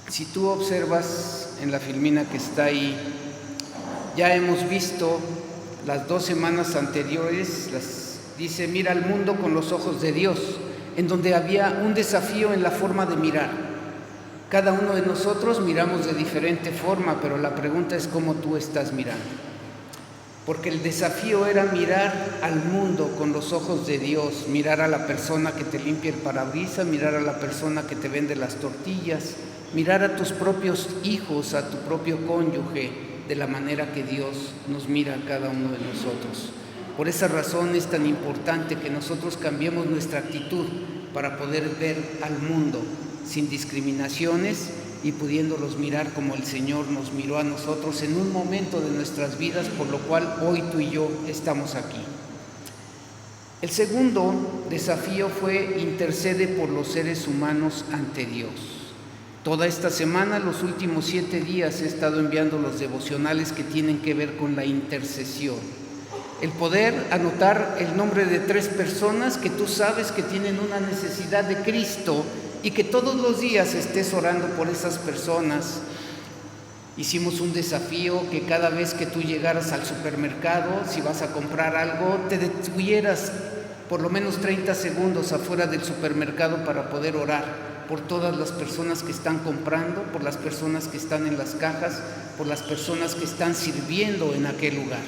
Si tú observas en la filmina que está ahí, ya hemos visto las 2 semanas anteriores, dice, mira al mundo con los ojos de Dios, en donde había un desafío en la forma de mirar. Cada uno de nosotros miramos de diferente forma, pero la pregunta es cómo tú estás mirando. Porque el desafío era mirar al mundo con los ojos de Dios, mirar a la persona que te limpia el parabrisas, mirar a la persona que te vende las tortillas, mirar a tus propios hijos, a tu propio cónyuge, de la manera que Dios nos mira a cada uno de nosotros. Por esa razón es tan importante que nosotros cambiemos nuestra actitud para poder ver al mundo sin discriminaciones y pudiéndolos mirar como el Señor nos miró a nosotros en un momento de nuestras vidas, por lo cual hoy tú y yo estamos aquí. El segundo desafío fue intercede por los seres humanos ante Dios. Toda esta semana, los últimos 7 días, he estado enviando los devocionales que tienen que ver con la intercesión. El poder anotar el nombre de 3 personas que tú sabes que tienen una necesidad de Cristo y que todos los días estés orando por esas personas. Hicimos un desafío que cada vez que tú llegaras al supermercado, si vas a comprar algo, te detuvieras por lo menos 30 segundos afuera del supermercado para poder orar por todas las personas que están comprando, por las personas que están en las cajas, por las personas que están sirviendo en aquel lugar.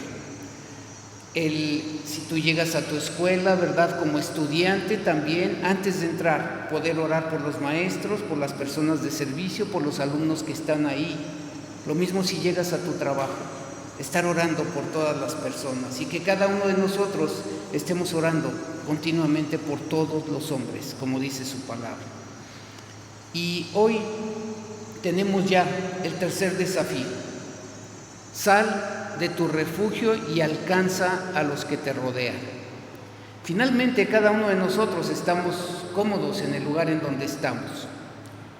Si tú llegas a tu escuela, ¿verdad? Como estudiante también, antes de entrar, poder orar por los maestros, por las personas de servicio, por los alumnos que están ahí. Lo mismo si llegas a tu trabajo, estar orando por todas las personas y que cada uno de nosotros estemos orando continuamente por todos los hombres, como dice su palabra. Y hoy tenemos ya el tercer desafío. Sal de tu refugio y alcanza a los que te rodean. Finalmente, cada uno de nosotros estamos cómodos en el lugar en donde estamos.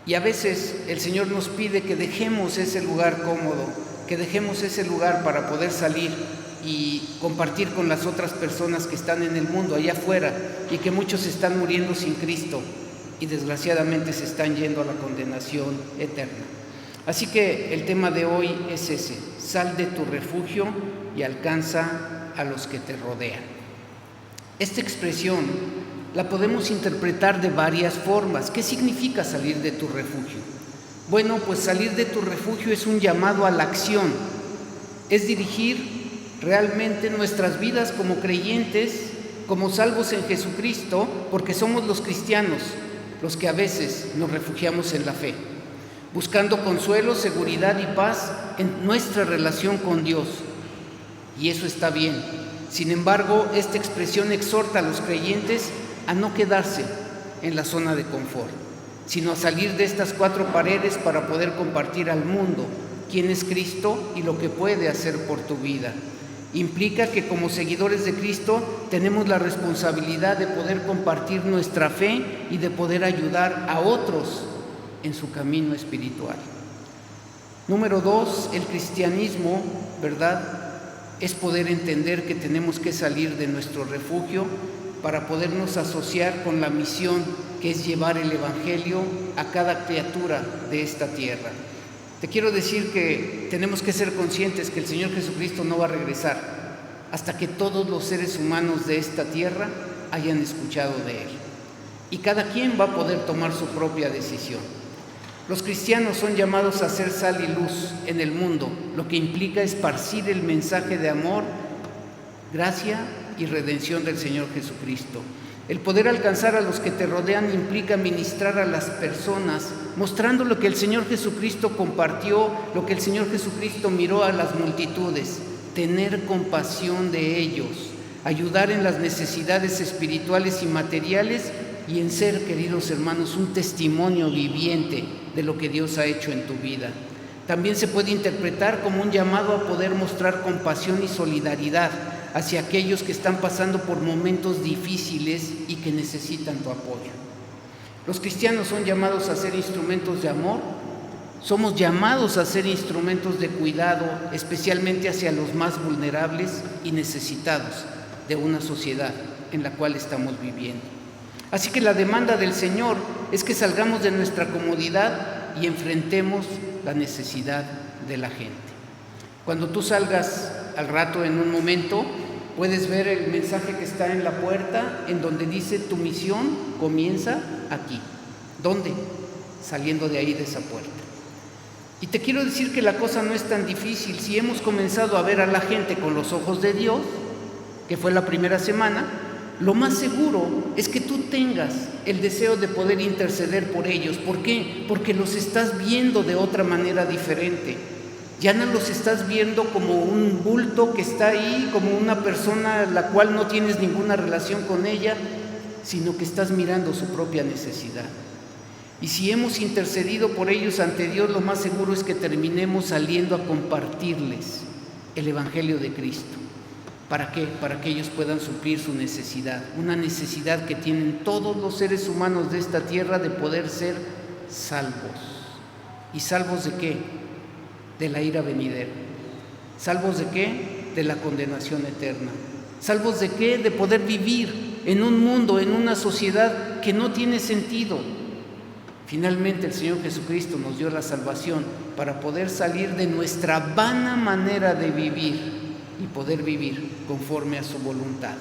Y a veces el Señor nos pide que dejemos ese lugar cómodo, que dejemos ese lugar para poder salir y compartir con las otras personas que están en el mundo allá afuera y que muchos están muriendo sin Cristo y desgraciadamente se están yendo a la condenación eterna. Así que el tema de hoy es ese: sal de tu refugio y alcanza a los que te rodean. Esta expresión la podemos interpretar de varias formas. ¿Qué significa salir de tu refugio? Bueno, pues salir de tu refugio es un llamado a la acción, es dirigir realmente nuestras vidas como creyentes, como salvos en Jesucristo, porque somos los cristianos los que a veces nos refugiamos en la fe, buscando consuelo, seguridad y paz en nuestra relación con Dios. Y eso está bien. Sin embargo, esta expresión exhorta a los creyentes a no quedarse en la zona de confort, sino a salir de estas 4 paredes para poder compartir al mundo quién es Cristo y lo que puede hacer por tu vida. Implica que como seguidores de Cristo tenemos la responsabilidad de poder compartir nuestra fe y de poder ayudar a otros en su camino espiritual. Número 2, el cristianismo, ¿verdad?, es poder entender que tenemos que salir de nuestro refugio para podernos asociar con la misión que es llevar el Evangelio a cada criatura de esta tierra. Te quiero decir que tenemos que ser conscientes que el Señor Jesucristo no va a regresar hasta que todos los seres humanos de esta tierra hayan escuchado de Él. Y cada quien va a poder tomar su propia decisión. Los cristianos son llamados a ser sal y luz en el mundo, lo que implica esparcir el mensaje de amor, gracia y redención del Señor Jesucristo. El poder alcanzar a los que te rodean implica ministrar a las personas, mostrando lo que el Señor Jesucristo compartió, lo que el Señor Jesucristo miró a las multitudes, tener compasión de ellos, ayudar en las necesidades espirituales y materiales y en ser, queridos hermanos, un testimonio viviente de lo que Dios ha hecho en tu vida. También se puede interpretar como un llamado a poder mostrar compasión y solidaridad hacia aquellos que están pasando por momentos difíciles y que necesitan tu apoyo. Los cristianos son llamados a ser instrumentos de amor, somos llamados a ser instrumentos de cuidado, especialmente hacia los más vulnerables y necesitados de una sociedad en la cual estamos viviendo. Así que la demanda del Señor es que salgamos de nuestra comodidad y enfrentemos la necesidad de la gente. Cuando tú salgas al rato, en un momento, puedes ver el mensaje que está en la puerta, en donde dice: tu misión comienza aquí. ¿Dónde? Saliendo de ahí, de esa puerta. Y te quiero decir que la cosa no es tan difícil. Si hemos comenzado a ver a la gente con los ojos de Dios, que fue la primera semana, lo más seguro es que tú tengas el deseo de poder interceder por ellos. ¿Por qué? Porque los estás viendo de otra manera diferente. Ya no los estás viendo como un bulto que está ahí, como una persona a la cual no tienes ninguna relación con ella, sino que estás mirando su propia necesidad. Y si hemos intercedido por ellos ante Dios, lo más seguro es que terminemos saliendo a compartirles el Evangelio de Cristo. ¿Para qué? Para que ellos puedan suplir su necesidad, una necesidad que tienen todos los seres humanos de esta tierra, de poder ser salvos. ¿Y salvos de qué? De la ira venidera. ¿Salvos de qué? De la condenación eterna. ¿Salvos de qué? De poder vivir en un mundo, en una sociedad que no tiene sentido. Finalmente el Señor Jesucristo nos dio la salvación para poder salir de nuestra vana manera de vivir y poder vivir conforme a su voluntad.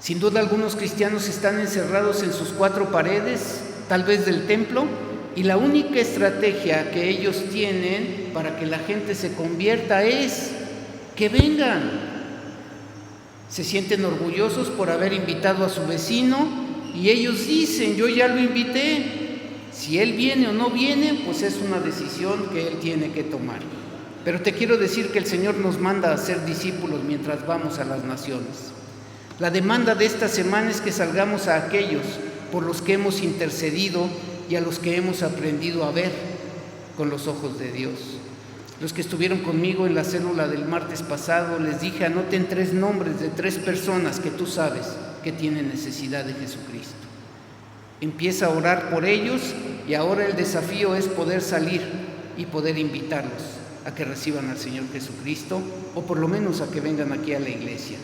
Sin duda, algunos cristianos están encerrados en sus cuatro paredes, tal vez del templo, y la única estrategia que ellos tienen para que la gente se convierta es que vengan. Se sienten orgullosos por haber invitado a su vecino y ellos dicen: yo ya lo invité. Si él viene o no viene, pues es una decisión que él tiene que tomar. Pero te quiero decir que el Señor nos manda a ser discípulos mientras vamos a las naciones. La demanda de esta semana es que salgamos a aquellos por los que hemos intercedido y a los que hemos aprendido a ver con los ojos de Dios. Los que estuvieron conmigo en la célula del martes pasado, les dije: anoten 3 nombres de 3 personas que tú sabes que tienen necesidad de Jesucristo. Empieza a orar por ellos, y ahora el desafío es poder salir y poder invitarlos a que reciban al Señor Jesucristo, o por lo menos a que vengan aquí a la iglesia.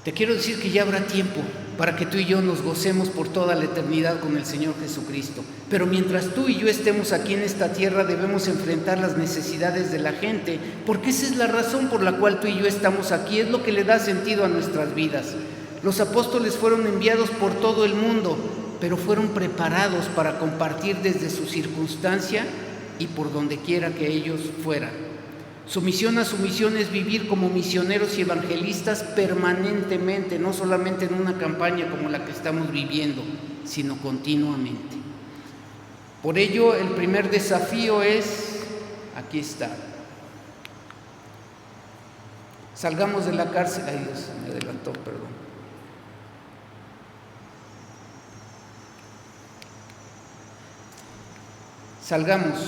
Te quiero decir que ya habrá tiempo para que tú y yo nos gocemos por toda la eternidad con el Señor Jesucristo. Pero mientras tú y yo estemos aquí en esta tierra, debemos enfrentar las necesidades de la gente, porque esa es la razón por la cual tú y yo estamos aquí, es lo que le da sentido a nuestras vidas. Los apóstoles fueron enviados por todo el mundo, pero fueron preparados para compartir desde su circunstancia y por donde quiera que ellos fueran. Su misión es vivir como misioneros y evangelistas permanentemente, no solamente en una campaña como la que estamos viviendo, sino continuamente. Por ello, el primer desafío es, aquí está: salgamos de la cárcel. Ay, Dios, me adelantó, perdón. Salgamos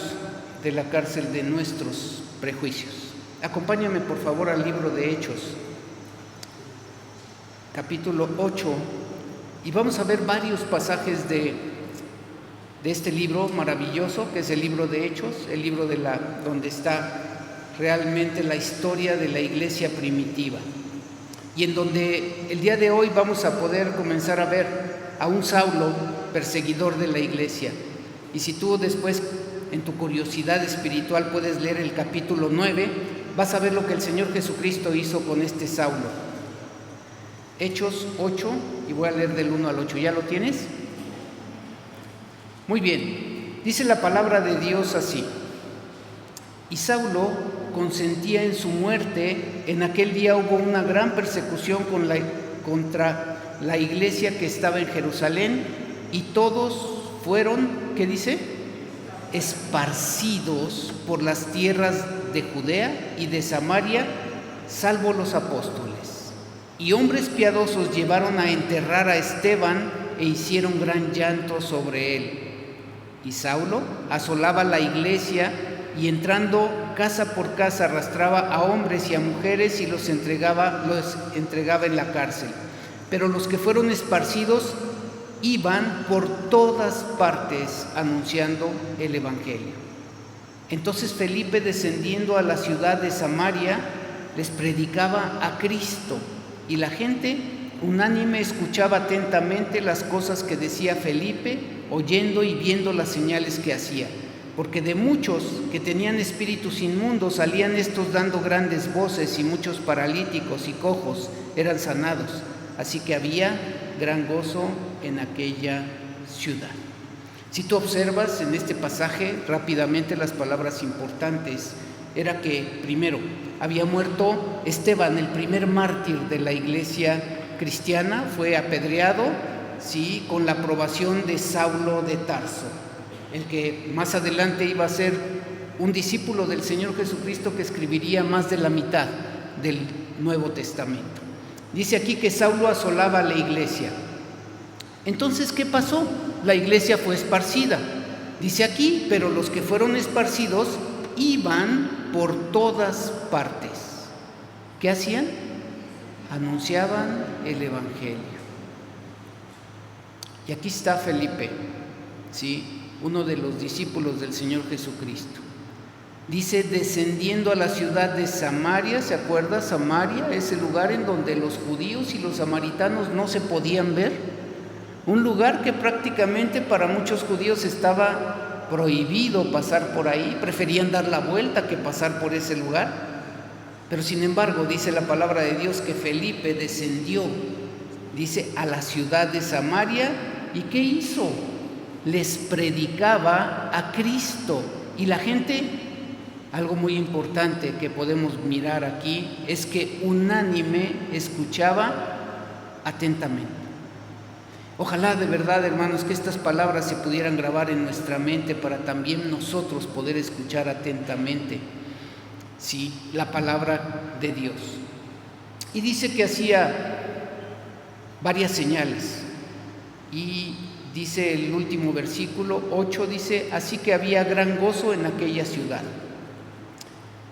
de la cárcel de nuestros prejuicios. Acompáñame por favor al libro de Hechos, capítulo 8, y vamos a ver varios pasajes de este libro maravilloso que es el libro de Hechos, el libro donde está realmente la historia de la iglesia primitiva, y en donde el día de hoy vamos a poder comenzar a ver a un Saulo, perseguidor de la iglesia. Y si tú después, en tu curiosidad espiritual, puedes leer el capítulo 9, vas a ver lo que el Señor Jesucristo hizo con este Saulo. Hechos 8, y voy a leer del 1 al 8. ¿Ya lo tienes? Muy bien. Dice la palabra de Dios así: y Saulo consentía en su muerte. En aquel día hubo una gran persecución contra la iglesia que estaba en Jerusalén, y todos fueron, ¿qué dice? Esparcidos por las tierras de Judea y de Samaria, salvo los apóstoles. Y hombres piadosos llevaron a enterrar a Esteban e hicieron gran llanto sobre él. Y Saulo asolaba la iglesia y, entrando casa por casa, arrastraba a hombres y a mujeres y los entregaba en la cárcel. Pero los que fueron esparcidos iban por todas partes anunciando el Evangelio. Entonces Felipe, descendiendo a la ciudad de Samaria, les predicaba a Cristo, y la gente unánime escuchaba atentamente las cosas que decía Felipe oyendo y viendo las señales que hacía. Porque de muchos que tenían espíritus inmundos salían estos dando grandes voces, y muchos paralíticos y cojos eran sanados. Así que había gran gozo en aquella ciudad. Si tú observas en este pasaje rápidamente las palabras importantes, era que primero había muerto Esteban, el primer mártir de la iglesia cristiana, fue apedreado, sí, con la aprobación de Saulo de Tarso, el que más adelante iba a ser un discípulo del Señor Jesucristo, que escribiría más de la mitad del Nuevo Testamento. Dice aquí que Saulo asolaba a la iglesia. Entonces, ¿qué pasó? La iglesia fue esparcida. Dice aquí, pero los que fueron esparcidos iban por todas partes. ¿Qué hacían? Anunciaban el Evangelio. Y aquí está Felipe, ¿sí?, uno de los discípulos del Señor Jesucristo. Dice, descendiendo a la ciudad de Samaria. ¿Se acuerda? Samaria es el lugar en donde los judíos y los samaritanos no se podían ver. Un lugar que prácticamente para muchos judíos estaba prohibido pasar por ahí. Preferían dar la vuelta que pasar por ese lugar. Pero sin embargo, dice la palabra de Dios que Felipe descendió, dice, a la ciudad de Samaria. ¿Y qué hizo? Les predicaba a Cristo. Y la gente, algo muy importante que podemos mirar aquí, es que unánime escuchaba atentamente. Ojalá de verdad, hermanos, que estas palabras se pudieran grabar en nuestra mente para también nosotros poder escuchar atentamente, sí, la palabra de Dios. Y dice que hacía varias señales. Y dice el último versículo 8, dice, así que había gran gozo en aquella ciudad.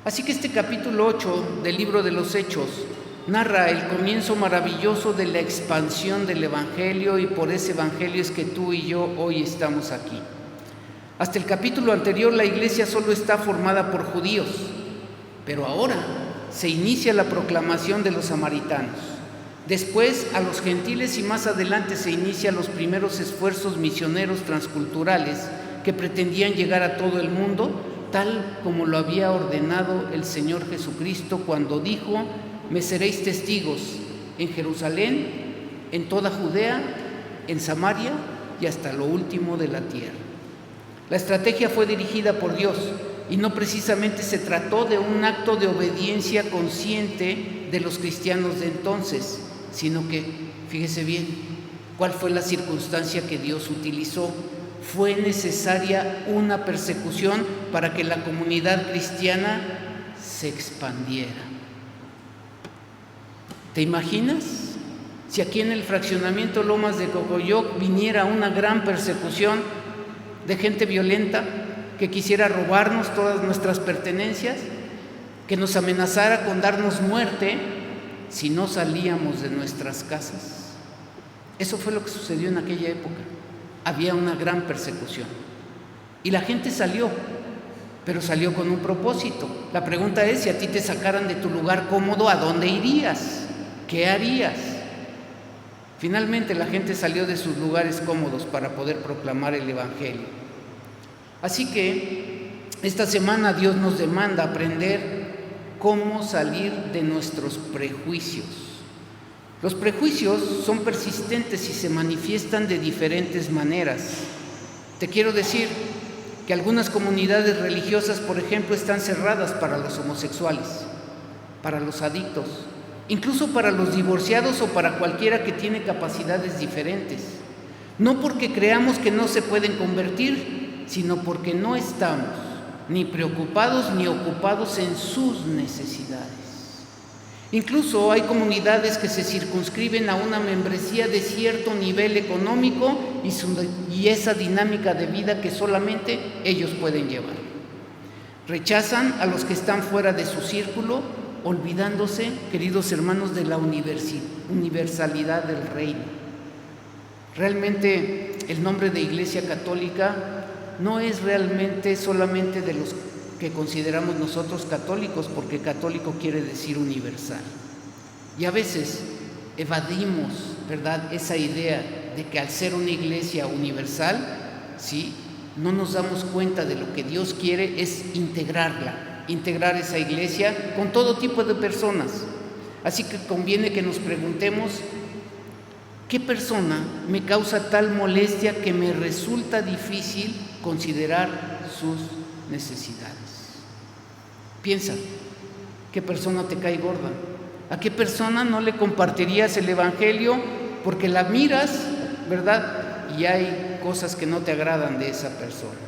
Así que este capítulo 8 del libro de los Hechos narra el comienzo maravilloso de la expansión del Evangelio, y por ese Evangelio es que tú y yo hoy estamos aquí. Hasta el capítulo anterior la iglesia solo está formada por judíos, pero ahora se inicia la proclamación de los samaritanos. Después a los gentiles, y más adelante se inician los primeros esfuerzos misioneros transculturales que pretendían llegar a todo el mundo, tal como lo había ordenado el Señor Jesucristo cuando dijo, me seréis testigos en Jerusalén, en toda Judea, en Samaria y hasta lo último de la tierra. La estrategia fue dirigida por Dios y no precisamente se trató de un acto de obediencia consciente de los cristianos de entonces, sino que, fíjese bien, ¿cuál fue la circunstancia que Dios utilizó? Fue necesaria una persecución para que la comunidad cristiana se expandiera. ¿Te imaginas? Si aquí en el fraccionamiento Lomas de Cocoyoc viniera una gran persecución de gente violenta que quisiera robarnos todas nuestras pertenencias, que nos amenazara con darnos muerte si no salíamos de nuestras casas. Eso fue lo que sucedió en aquella época. Había una gran persecución y la gente salió, pero salió con un propósito. La pregunta es, si a ti te sacaran de tu lugar cómodo, ¿a dónde irías? ¿Qué harías? Finalmente la gente salió de sus lugares cómodos para poder proclamar el Evangelio. Así que esta semana Dios nos demanda aprender cómo salir de nuestros prejuicios. Los prejuicios son persistentes y se manifiestan de diferentes maneras. Te quiero decir que algunas comunidades religiosas, por ejemplo, están cerradas para los homosexuales, para los adictos, incluso para los divorciados o para cualquiera que tiene capacidades diferentes. No porque creamos que no se pueden convertir, sino porque no estamos ni preocupados ni ocupados en sus necesidades. Incluso hay comunidades que se circunscriben a una membresía de cierto nivel económico y esa dinámica de vida que solamente ellos pueden llevar. Rechazan a los que están fuera de su círculo, olvidándose, queridos hermanos, de la universalidad del reino. Realmente el nombre de Iglesia Católica no es realmente solamente de los que consideramos nosotros católicos, porque católico quiere decir universal. Y a veces evadimos, ¿verdad?, esa idea de que al ser una iglesia universal ¿sí? No nos damos cuenta de lo que Dios quiere es integrar esa iglesia con todo tipo de personas. Así que conviene que nos preguntemos, ¿qué persona me causa tal molestia que me resulta difícil considerar sus necesidades? Piensa, ¿qué persona te cae gorda? ¿A qué persona no le compartirías el evangelio porque la miras, verdad? Y hay cosas que no te agradan de esa persona.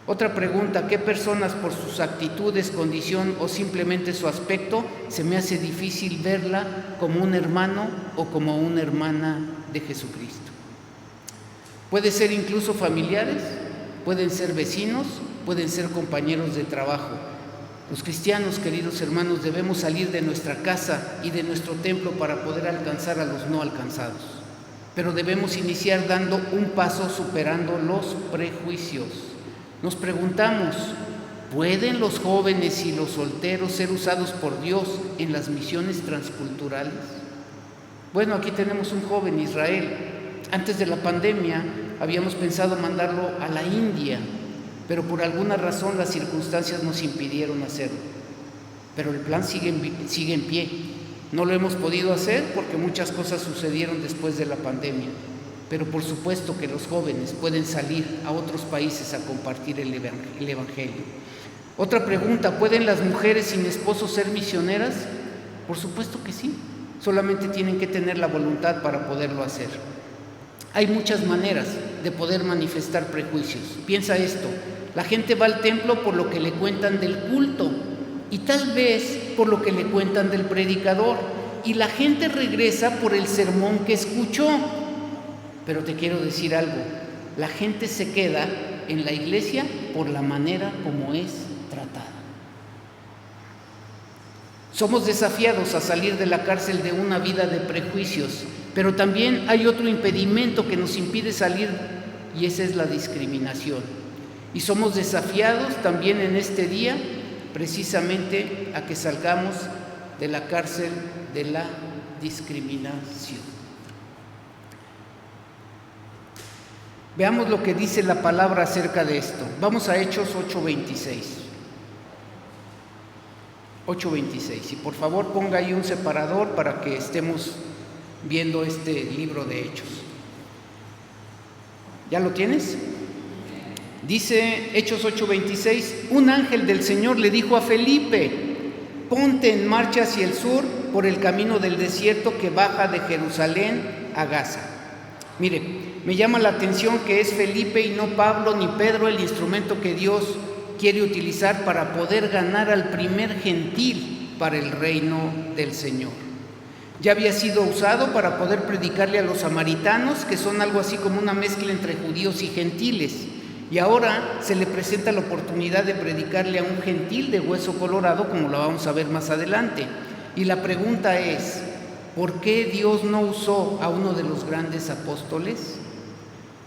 Otra pregunta, ¿qué personas por sus actitudes, condición o simplemente su aspecto se me hace difícil verla como un hermano o como una hermana de Jesucristo? Puede ser incluso familiares, pueden ser vecinos, pueden ser compañeros de trabajo. Los cristianos, queridos hermanos, debemos salir de nuestra casa y de nuestro templo para poder alcanzar a los no alcanzados. Pero debemos iniciar dando un paso superando los prejuicios. Nos preguntamos, ¿pueden los jóvenes y los solteros ser usados por Dios en las misiones transculturales? Bueno, aquí tenemos un joven, Israel. Antes de la pandemia habíamos pensado mandarlo a la India, pero por alguna razón las circunstancias nos impidieron hacerlo. Pero el plan sigue en pie. No lo hemos podido hacer porque muchas cosas sucedieron después de la pandemia. Pero por supuesto que los jóvenes pueden salir a otros países a compartir el evangelio. Otra pregunta, ¿pueden las mujeres sin esposo ser misioneras? Por supuesto que sí. Solamente tienen que tener la voluntad para poderlo hacer. Hay muchas maneras de poder manifestar prejuicios. Piensa esto, la gente va al templo por lo que le cuentan del culto y tal vez por lo que le cuentan del predicador, y la gente regresa por el sermón que escuchó. Pero te quiero decir algo, la gente se queda en la iglesia por la manera como es tratada. Somos desafiados a salir de la cárcel de una vida de prejuicios, pero también hay otro impedimento que nos impide salir, y esa es la discriminación. Y somos desafiados también en este día precisamente a que salgamos de la cárcel de la discriminación. Veamos lo que dice la palabra acerca de esto. Vamos a Hechos 8:26. 8:26. Y por favor ponga ahí un separador para que estemos viendo este libro de Hechos. ¿Ya lo tienes? Dice Hechos 8:26, un ángel del Señor le dijo a Felipe, ponte en marcha hacia el sur por el camino del desierto que baja de Jerusalén a Gaza. Mire, me llama la atención que es Felipe y no Pablo ni Pedro el instrumento que Dios quiere utilizar para poder ganar al primer gentil para el reino del Señor. Ya había sido usado para poder predicarle a los samaritanos, que son algo así como una mezcla entre judíos y gentiles. Y ahora se le presenta la oportunidad de predicarle a un gentil de hueso colorado, como lo vamos a ver más adelante. Y la pregunta es, ¿por qué Dios no usó a uno de los grandes apóstoles?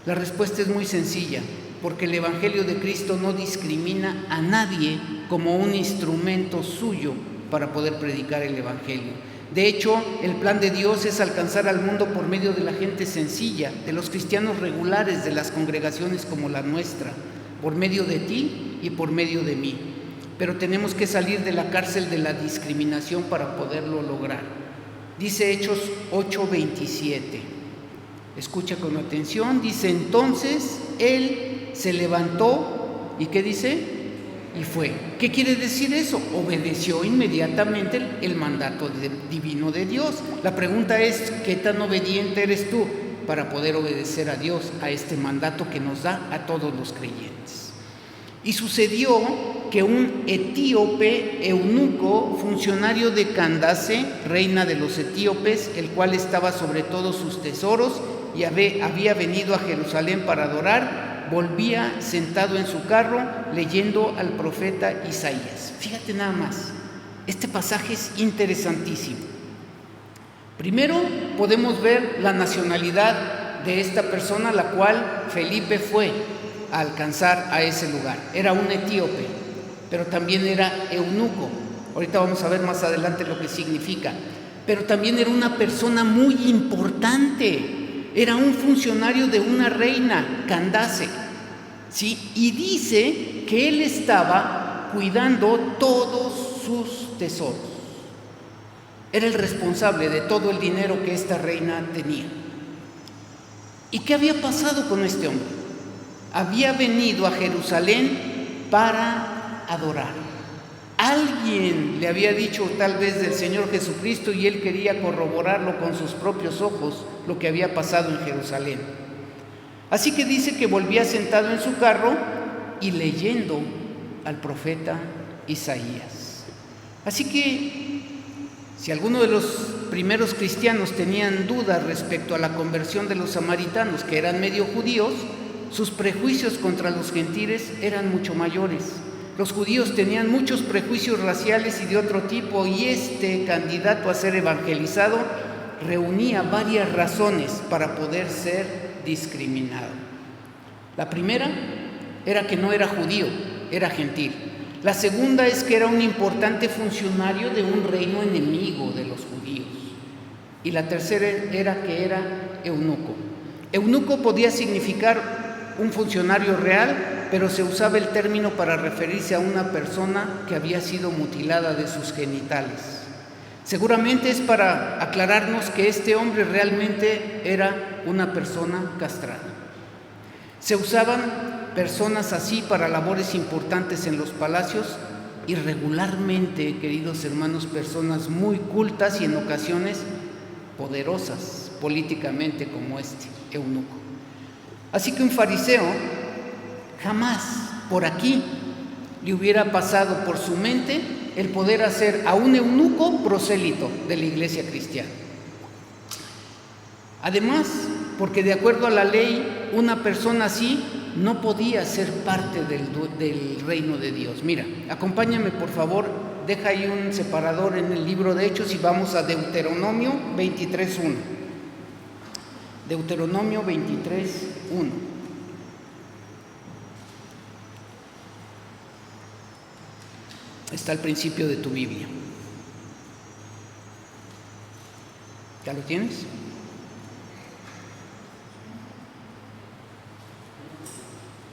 La respuesta es muy sencilla, porque el Evangelio de Cristo no discrimina a nadie como un instrumento suyo para poder predicar el Evangelio. De hecho, el plan de Dios es alcanzar al mundo por medio de la gente sencilla, de los cristianos regulares, de las congregaciones como la nuestra, por medio de ti y por medio de mí. Pero tenemos que salir de la cárcel de la discriminación para poderlo lograr. Dice Hechos 8:27. Escucha con atención. Dice, entonces él se levantó y ¿qué dice? Y fue. ¿Qué quiere decir eso? Obedeció inmediatamente el mandato divino de Dios. La pregunta es, ¿qué tan obediente eres tú para poder obedecer a Dios, a este mandato que nos da a todos los creyentes? Y sucedió que un etíope eunuco, funcionario de Candace, reina de los etíopes, el cual estaba sobre todos sus tesoros y había venido a Jerusalén para adorar, volvía sentado en su carro leyendo al profeta Isaías. Fíjate nada más, este pasaje es interesantísimo. Primero podemos ver la nacionalidad de esta persona, la cual Felipe fue a alcanzar a ese lugar. Era un etíope, pero también era eunuco. Ahorita vamos a ver más adelante lo que significa. Pero también era una persona muy importante. Era un funcionario de una reina, Candace. ¿sí? Y dice que él estaba cuidando todos sus tesoros. Era el responsable de todo el dinero que esta reina tenía. ¿Y qué había pasado con este hombre? Había venido a Jerusalén para adorar. Alguien le había dicho tal vez del Señor Jesucristo y él quería corroborarlo con sus propios ojos, lo que había pasado en Jerusalén. Así que dice que volvía sentado en su carro y leyendo al profeta Isaías. Así que si alguno de los primeros cristianos tenían dudas respecto a la conversión de los samaritanos, que eran medio judíos, sus prejuicios contra los gentiles eran mucho mayores. Los judíos tenían muchos prejuicios raciales y de otro tipo, y este candidato a ser evangelizado reunía varias razones para poder ser discriminado. La primera era que no era judío, era gentil. La segunda es que era un importante funcionario de un reino enemigo de los judíos. Y la tercera era que era eunuco. Eunuco podía significar un funcionario real, pero se usaba el término para referirse a una persona que había sido mutilada de sus genitales. Seguramente es para aclararnos que este hombre realmente era una persona castrada. Se usaban personas así para labores importantes en los palacios y regularmente, queridos hermanos, personas muy cultas y en ocasiones poderosas políticamente como este eunuco. Así que un fariseo jamás por aquí le hubiera pasado por su mente el poder hacer a un eunuco prosélito de la iglesia cristiana. Además, porque de acuerdo a la ley, una persona así no podía ser parte del reino de Dios. Mira, acompáñame por favor, deja ahí un separador en el libro de Hechos y vamos a Deuteronomio 23:1. Deuteronomio 23:1. Está al principio de tu Biblia. ¿Ya lo tienes?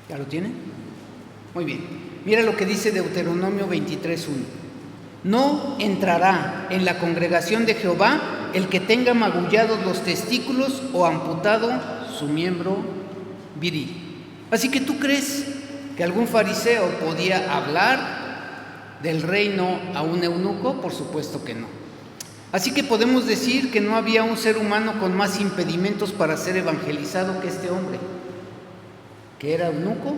¿Ya lo tiene? Muy bien. Mira lo que dice Deuteronomio 23:1. No entrará en la congregación de Jehová el que tenga magullados los testículos o amputado su miembro viril. Así que ¿tú crees que algún fariseo podía hablar del reino a un eunuco? Por supuesto que no. Así que podemos decir que no había un ser humano con más impedimentos para ser evangelizado que este hombre, que era eunuco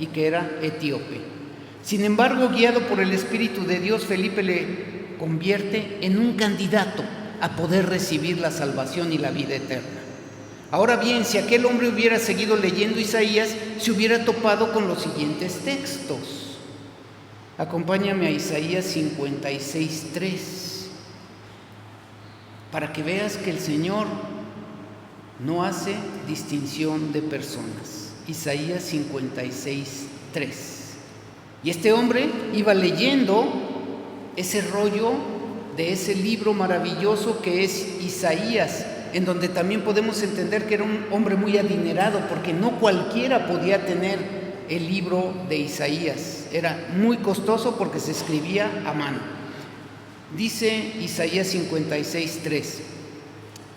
y que era etíope. Sin embargo, guiado por el Espíritu de Dios, Felipe le convierte en un candidato a poder recibir la salvación y la vida eterna. Ahora bien, si aquel hombre hubiera seguido leyendo Isaías, se hubiera topado con los siguientes textos. Acompáñame a Isaías 56:3, para que veas que el Señor no hace distinción de personas. Isaías 56:3. Y este hombre iba leyendo ese rollo de ese libro maravilloso que es Isaías, en donde también podemos entender que era un hombre muy adinerado, porque no cualquiera podía tener el libro de Isaías. Era muy costoso porque se escribía a mano. Dice Isaías 56:3.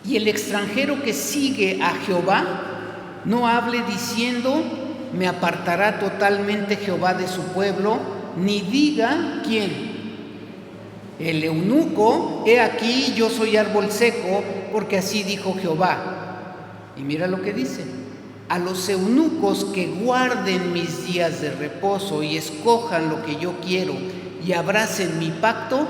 Y el extranjero que sigue a Jehová no hable diciendo: me apartará totalmente Jehová de su pueblo, ni diga: ¿quién? El eunuco, he aquí yo soy árbol seco, porque así dijo Jehová. Y mira lo que dice: a los eunucos que guarden mis días de reposo y escojan lo que yo quiero y abracen mi pacto,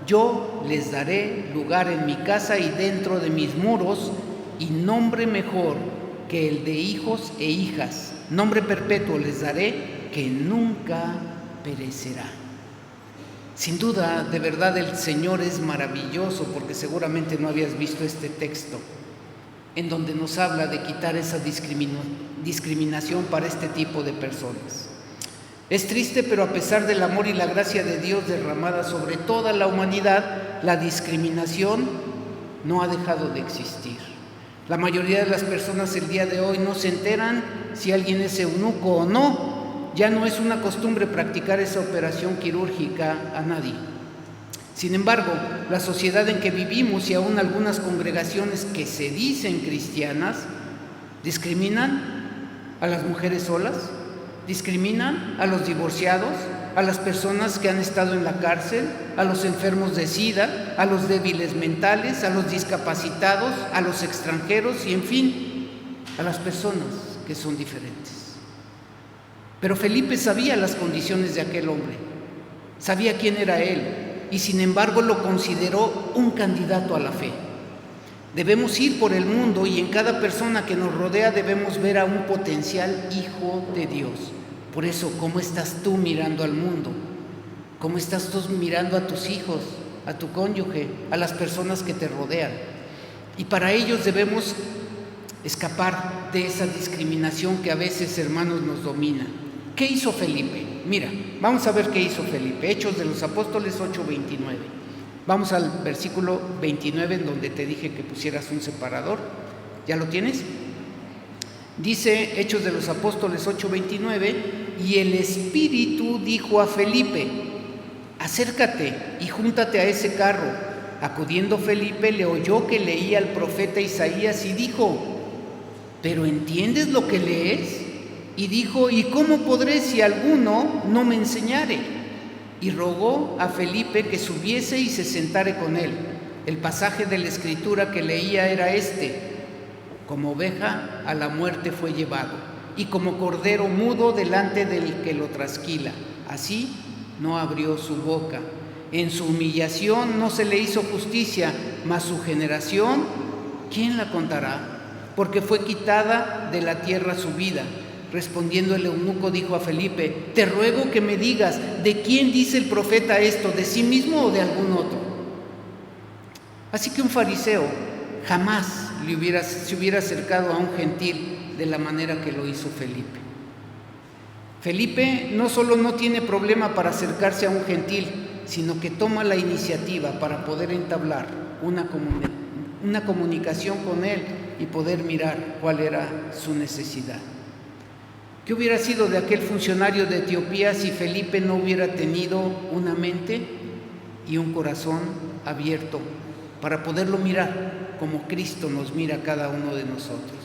yo les daré lugar en mi casa y dentro de mis muros, y nombre mejor que el de hijos e hijas, nombre perpetuo les daré, que nunca perecerá. Sin duda, de verdad, el Señor es maravilloso, porque seguramente no habías visto este texto en donde nos habla de quitar esa discriminación para este tipo de personas. Es triste, pero a pesar del amor y la gracia de Dios derramada sobre toda la humanidad, la discriminación no ha dejado de existir. La mayoría de las personas el día de hoy no se enteran si alguien es eunuco o no. Ya no es una costumbre practicar esa operación quirúrgica a nadie. Sin embargo, la sociedad en que vivimos y aún algunas congregaciones que se dicen cristianas discriminan a las mujeres solas, discriminan a los divorciados, a las personas que han estado en la cárcel, a los enfermos de SIDA, a los débiles mentales, a los discapacitados, a los extranjeros y, en fin, a las personas que son diferentes. Pero Felipe sabía las condiciones de aquel hombre, sabía quién era él y, sin embargo, lo consideró un candidato a la fe. Debemos ir por el mundo y en cada persona que nos rodea debemos ver a un potencial hijo de Dios. Por eso, ¿cómo estás tú mirando al mundo? ¿Cómo estás tú mirando a tus hijos, a tu cónyuge, a las personas que te rodean? Y para ellos debemos escapar de esa discriminación que a veces, hermanos, nos domina. ¿Qué hizo Felipe? Mira, vamos a ver qué hizo Felipe. Hechos de los Apóstoles 8:29. Vamos al versículo 29 en donde te dije que pusieras un separador. ¿Ya lo tienes? Dice Hechos de los Apóstoles 8:29, y el Espíritu dijo a Felipe: acércate y júntate a ese carro. Acudiendo Felipe le oyó que leía al profeta Isaías y dijo: ¿pero entiendes lo que lees? Y dijo: ¿y cómo podré si alguno no me enseñare? Y rogó a Felipe que subiese y se sentare con él. El pasaje de la Escritura que leía era este: como oveja a la muerte fue llevado, y como cordero mudo delante del que lo trasquila, así no abrió su boca. En su humillación no se le hizo justicia, mas su generación, ¿quién la contará? Porque fue quitada de la tierra su vida. Respondiendo el eunuco dijo a Felipe: te ruego que me digas, ¿de quién dice el profeta esto? ¿De sí mismo o de algún otro? Así que un fariseo jamás se hubiera acercado a un gentil de la manera que lo hizo Felipe. Felipe no solo no tiene problema para acercarse a un gentil, sino que toma la iniciativa para poder entablar una comunicación con él y poder mirar cuál era su necesidad. ¿Qué hubiera sido de aquel funcionario de Etiopía si Felipe no hubiera tenido una mente y un corazón abierto para poderlo mirar como Cristo nos mira a cada uno de nosotros?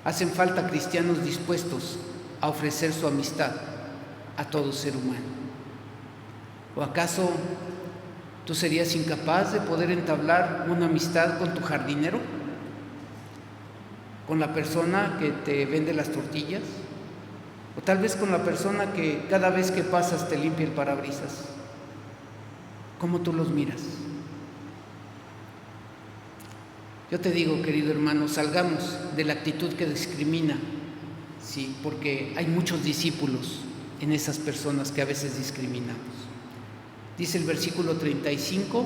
Hacen falta cristianos dispuestos a ofrecer su amistad a todo ser humano. ¿O acaso tú serías incapaz de poder entablar una amistad con tu jardinero? ¿Con la persona que te vende las tortillas? ¿O tal vez con la persona que cada vez que pasas te limpia el parabrisas? ¿Cómo tú los miras? Yo te digo, querido hermano, salgamos de la actitud que discrimina, sí, porque hay muchos discípulos en esas personas que a veces discriminamos. Dice el versículo 35,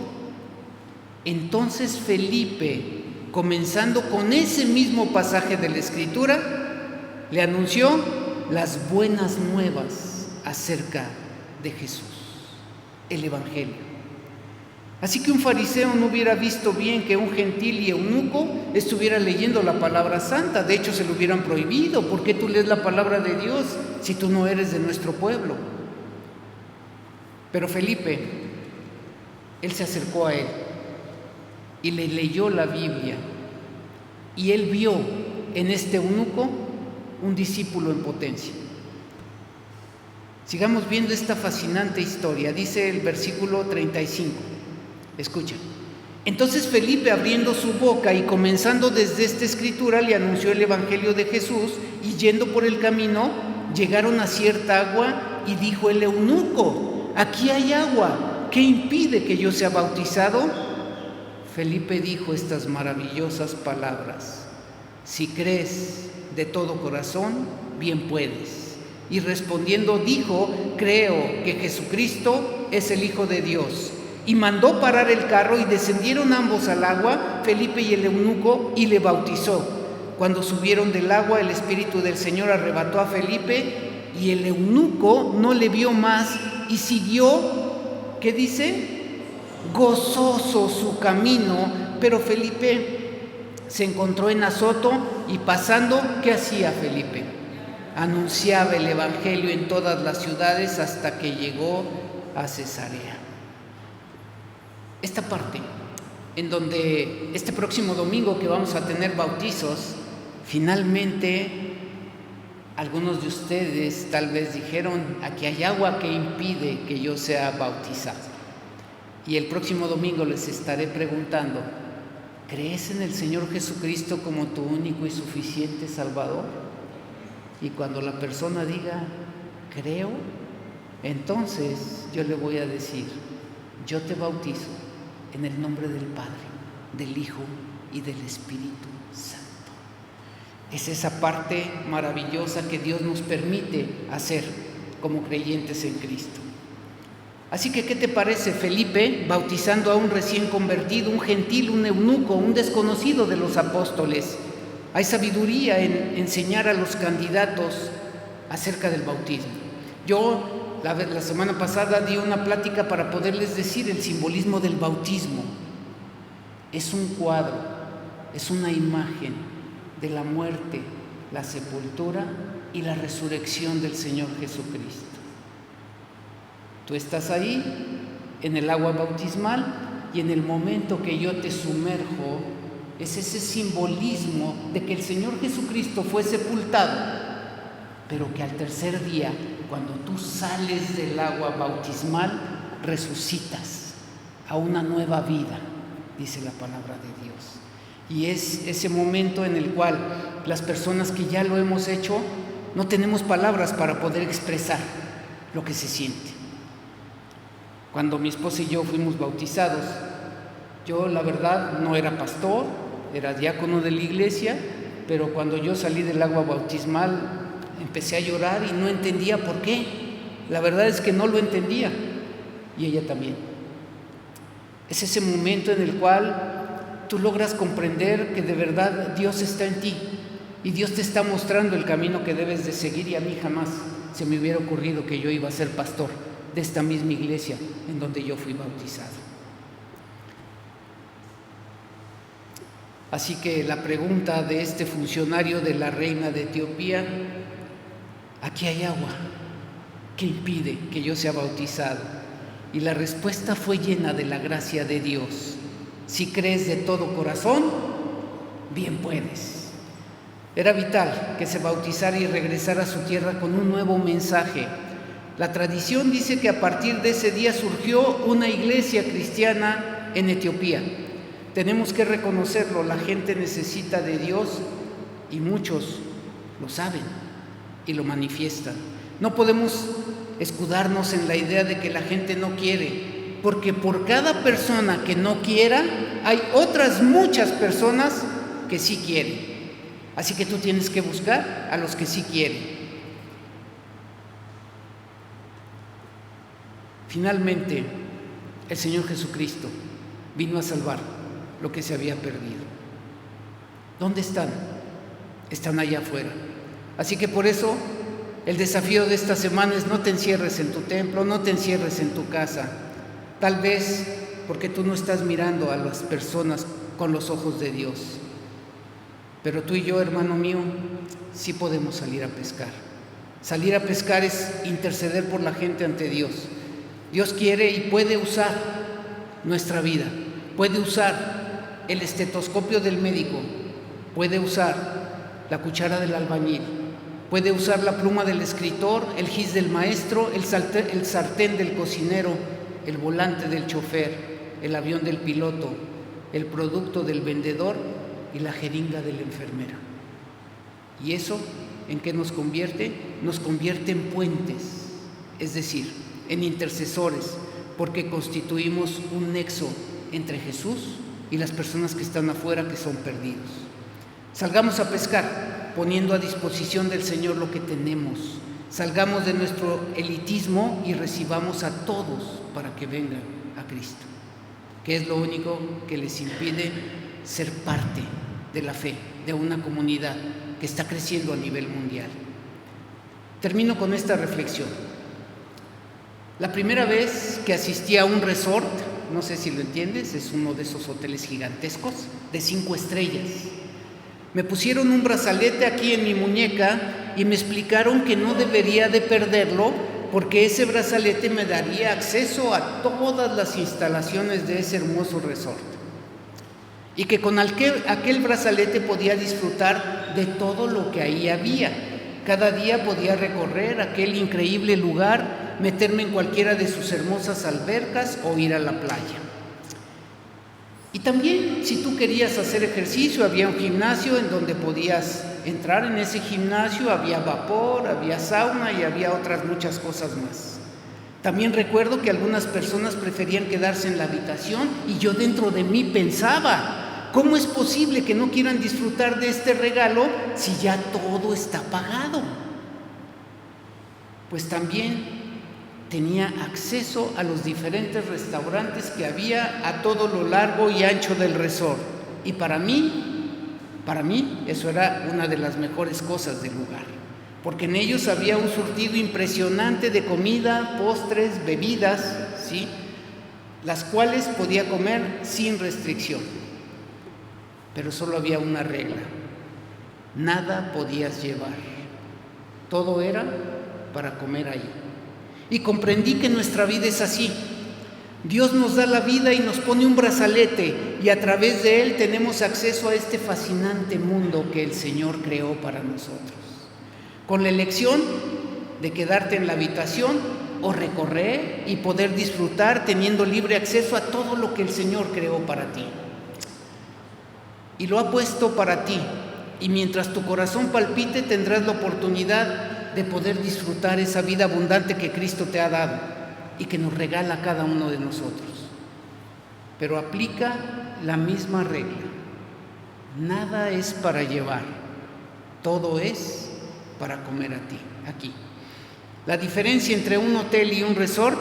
entonces Felipe, comenzando con ese mismo pasaje de la Escritura, le anunció las buenas nuevas acerca de Jesús, el Evangelio. Así que un fariseo no hubiera visto bien que un gentil y eunuco estuviera leyendo la palabra santa. De hecho, se lo hubieran prohibido. ¿Por qué tú lees la palabra de Dios si tú no eres de nuestro pueblo? Pero Felipe, él se acercó a él y le leyó la Biblia, y él vio en este eunuco un discípulo en potencia. Sigamos viendo esta fascinante historia. Dice el versículo 35. Escucha. Entonces Felipe, abriendo su boca y comenzando desde esta escritura, le anunció el evangelio de Jesús, y yendo por el camino, llegaron a cierta agua, y dijo el eunuco: aquí hay agua, ¿qué impide que yo sea bautizado? Felipe dijo estas maravillosas palabras: si crees de todo corazón, bien puedes. Y respondiendo dijo: creo que Jesucristo es el Hijo de Dios. Y mandó parar el carro, y descendieron ambos al agua, Felipe y el eunuco, y le bautizó. Cuando subieron del agua, el Espíritu del Señor arrebató a Felipe, y el eunuco no le vio más, y siguió, ¿qué dice? Gozoso su camino. Pero Felipe Se encontró en Azoto y pasando, ¿qué hacía Felipe? Anunciaba el Evangelio en todas las ciudades hasta que llegó a Cesarea. Esta parte, en donde este próximo domingo que vamos a tener bautizos, finalmente algunos de ustedes tal vez dijeron: aquí hay agua que impide que yo sea bautizado. Y el próximo domingo les estaré preguntando: ¿crees en el Señor Jesucristo como tu único y suficiente Salvador? Y cuando la persona diga creo, entonces yo le voy a decir: yo te bautizo en el nombre del Padre, del Hijo y del Espíritu Santo. Es esa parte maravillosa que Dios nos permite hacer como creyentes en Cristo. Así que, ¿qué te parece Felipe bautizando a un recién convertido, un gentil, un eunuco, un desconocido de los apóstoles? Hay sabiduría en enseñar a los candidatos acerca del bautismo. Yo la semana pasada di una plática para poderles decir el simbolismo del bautismo. Es un cuadro, es una imagen de la muerte, la sepultura y la resurrección del Señor Jesucristo. Tú estás ahí en el agua bautismal y en el momento que yo te sumerjo es ese simbolismo de que el Señor Jesucristo fue sepultado, pero que al tercer día, cuando tú sales del agua bautismal, resucitas a una nueva vida, dice la palabra de Dios. Y es ese momento en el cual las personas que ya lo hemos hecho no tenemos palabras para poder expresar lo que se siente. Cuando mi esposa y yo fuimos bautizados, yo la verdad no era pastor, era diácono de la iglesia, pero cuando yo salí del agua bautismal empecé a llorar y no entendía por qué. La verdad es que no lo entendía, y ella también. Es ese momento en el cual tú logras comprender que de verdad Dios está en ti y Dios te está mostrando el camino que debes de seguir. Y a mí jamás se me hubiera ocurrido que yo iba a ser pastor de esta misma iglesia en donde yo fui bautizado. Así que la pregunta de este funcionario de la reina de Etiopía: aquí hay agua, ¿qué impide que yo sea bautizado? Y la respuesta fue llena de la gracia de Dios. Si crees de todo corazón, bien puedes. Era vital que se bautizara y regresara a su tierra con un nuevo mensaje. La tradición dice que a partir de ese día surgió una iglesia cristiana en Etiopía. Tenemos que reconocerlo, la gente necesita de Dios y muchos lo saben y lo manifiestan. No podemos escudarnos en la idea de que la gente no quiere, porque por cada persona que no quiera, hay otras muchas personas que sí quieren. Así que tú tienes que buscar a los que sí quieren. Finalmente, el Señor Jesucristo vino a salvar lo que se había perdido. ¿Dónde están? Están allá afuera. Así que por eso el desafío de esta semana es: no te encierres en tu templo, no te encierres en tu casa. Tal vez porque tú no estás mirando a las personas con los ojos de Dios. Pero tú y yo, hermano mío, sí podemos salir a pescar. Salir a pescar es interceder por la gente ante Dios. Dios quiere y puede usar nuestra vida. Puede usar el estetoscopio del médico. Puede usar la cuchara del albañil. Puede usar la pluma del escritor, el gis del maestro, el sartén del cocinero, el volante del chofer, el avión del piloto, el producto del vendedor y la jeringa de la enfermera. ¿Y eso en qué nos convierte? Nos convierte en puentes, es decir, en intercesores, porque constituimos un nexo entre Jesús y las personas que están afuera, que son perdidos. Salgamos a pescar, poniendo a disposición del Señor lo que tenemos. Salgamos de nuestro elitismo y recibamos a todos para que vengan a Cristo, que es lo único que les impide ser parte de la fe, de una comunidad que está creciendo a nivel mundial. Termino con esta reflexión. La primera vez que asistí a un resort no sé si lo entiendes, es uno de esos hoteles gigantescos de 5 estrellas. Me pusieron un brazalete aquí en mi muñeca y me explicaron que no debería de perderlo porque ese brazalete me daría acceso a todas las instalaciones de ese hermoso resort. Y que con aquel brazalete podía disfrutar de todo lo que ahí había. Cada día podía recorrer aquel increíble lugar, meterme en cualquiera de sus hermosas albercas o ir a la playa. Y también, si tú querías hacer ejercicio, había un gimnasio en donde podías entrar. En ese gimnasio había vapor, había sauna y había otras muchas cosas más. También recuerdo que algunas personas preferían quedarse en la habitación y yo dentro de mí pensaba, ¿cómo es posible que no quieran disfrutar de este regalo si ya todo está pagado? Pues también tenía acceso a los diferentes restaurantes que había a todo lo largo y ancho del resort. Y para mí, eso era una de las mejores cosas del lugar, porque en ellos había un surtido impresionante de comida, postres, bebidas, ¿sí?, las cuales podía comer sin restricción. Pero solo había una regla: nada podías llevar. Todo era para comer ahí. Y comprendí que nuestra vida es así. Dios nos da la vida y nos pone un brazalete y a través de él tenemos acceso a este fascinante mundo que el Señor creó para nosotros, con la elección de quedarte en la habitación o recorrer y poder disfrutar teniendo libre acceso a todo lo que el Señor creó para ti. Y lo ha puesto para ti, y mientras tu corazón palpite tendrás la oportunidad de poder disfrutar esa vida abundante que Cristo te ha dado y que nos regala a cada uno de nosotros. Pero aplica la misma regla: nada es para llevar, todo es para comer aquí. La diferencia entre un hotel y un resort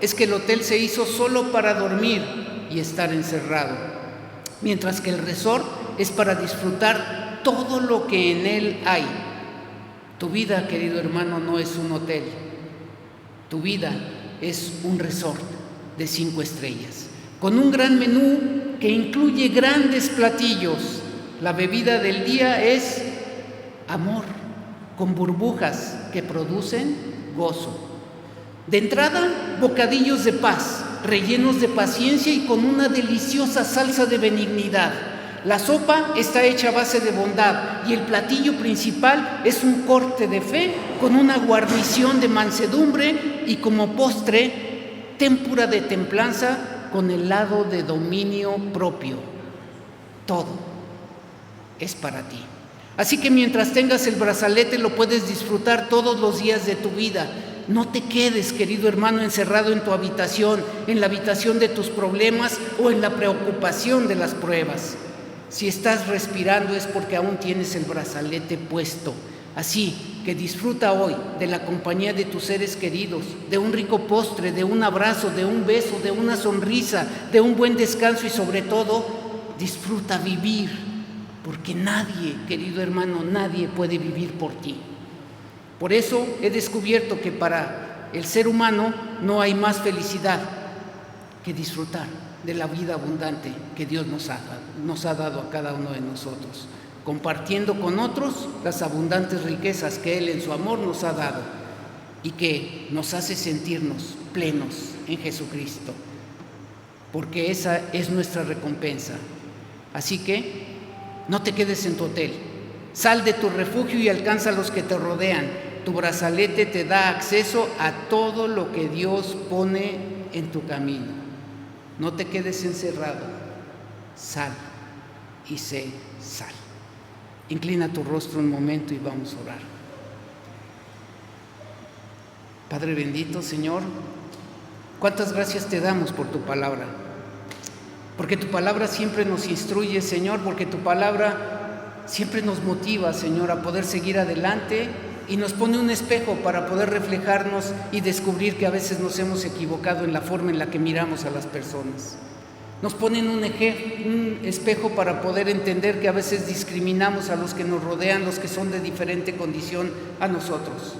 es que el hotel se hizo solo para dormir y estar encerrado, mientras que el resort es para disfrutar todo lo que en él hay. Tu vida, querido hermano, no es un hotel. Tu vida es un resort de 5 estrellas, con un gran menú que incluye grandes platillos. La bebida del día es amor, con burbujas que producen gozo. De entrada, bocadillos de paz, rellenos de paciencia y con una deliciosa salsa de benignidad. La sopa está hecha a base de bondad y el platillo principal es un corte de fe con una guarnición de mansedumbre y como postre, témpura de templanza con helado de dominio propio. Todo es para ti. Así que mientras tengas el brazalete lo puedes disfrutar todos los días de tu vida. No te quedes, querido hermano, encerrado en tu habitación, en la habitación de tus problemas o en la preocupación de las pruebas. Si estás respirando es porque aún tienes el brazalete puesto. Así que disfruta hoy de la compañía de tus seres queridos, de un rico postre, de un abrazo, de un beso, de una sonrisa, de un buen descanso y sobre todo, disfruta vivir, porque nadie, querido hermano, nadie puede vivir por ti. Por eso he descubierto que para el ser humano no hay más felicidad que disfrutar de la vida abundante que Dios nos ha dado a cada uno de nosotros, compartiendo con otros las abundantes riquezas que Él en su amor nos ha dado y que nos hace sentirnos plenos en Jesucristo, porque esa es nuestra recompensa. Así que no te quedes en tu hotel, sal de tu refugio y alcanza a los que te rodean. Tu brazalete te da acceso a todo lo que Dios pone en tu camino. No te quedes encerrado, sal y sé sal. Inclina tu rostro un momento y vamos a orar. Padre bendito, Señor, cuántas gracias te damos por tu palabra, porque tu palabra siempre nos instruye, Señor, porque tu palabra siempre nos motiva, Señor, a poder seguir adelante y nos pone un espejo para poder reflejarnos y descubrir que a veces nos hemos equivocado en la forma en la que miramos a las personas. Nos ponen un espejo para poder entender que a veces discriminamos a los que nos rodean, los que son de diferente condición a nosotros.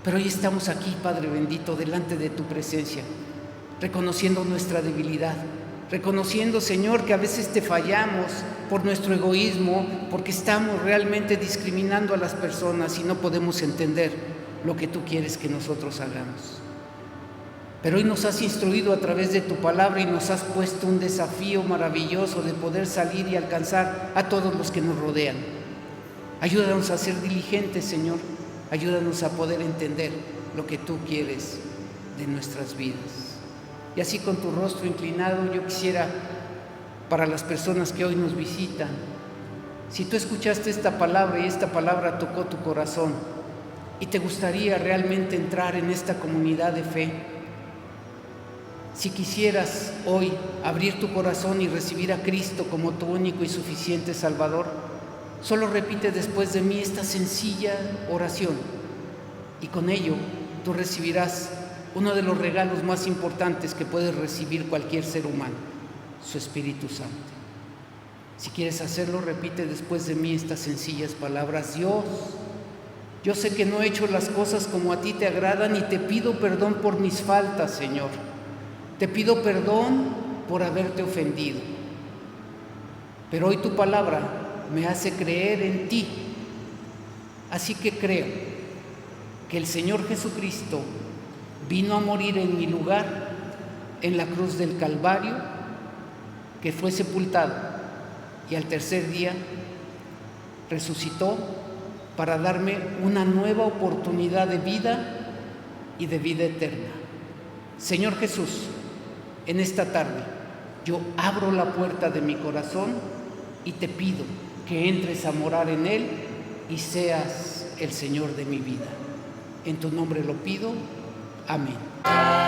Pero hoy estamos aquí, Padre bendito, delante de tu presencia, reconociendo nuestra debilidad, reconociendo, Señor, que a veces te fallamos por nuestro egoísmo, porque estamos realmente discriminando a las personas y no podemos entender lo que tú quieres que nosotros hagamos. Pero hoy nos has instruido a través de tu palabra y nos has puesto un desafío maravilloso de poder salir y alcanzar a todos los que nos rodean. Ayúdanos a ser diligentes, Señor. Ayúdanos a poder entender lo que tú quieres de nuestras vidas. Y así con tu rostro inclinado, yo quisiera, para las personas que hoy nos visitan, si tú escuchaste esta palabra y esta palabra tocó tu corazón y te gustaría realmente entrar en esta comunidad de fe, si quisieras hoy abrir tu corazón y recibir a Cristo como tu único y suficiente Salvador, solo repite después de mí esta sencilla oración y con ello tú recibirás uno de los regalos más importantes que puede recibir cualquier ser humano, su Espíritu Santo. Si quieres hacerlo, repite después de mí estas sencillas palabras: Dios, yo sé que no he hecho las cosas como a ti te agradan y te pido perdón por mis faltas, Señor. Te pido perdón por haberte ofendido, pero hoy tu palabra me hace creer en ti. Así que creo que el Señor Jesucristo vino a morir en mi lugar en la cruz del Calvario, que fue sepultado y al tercer día resucitó para darme una nueva oportunidad de vida y de vida eterna. Señor Jesús, en esta tarde yo abro la puerta de mi corazón y te pido que entres a morar en él y seas el Señor de mi vida. En tu nombre lo pido. Amén.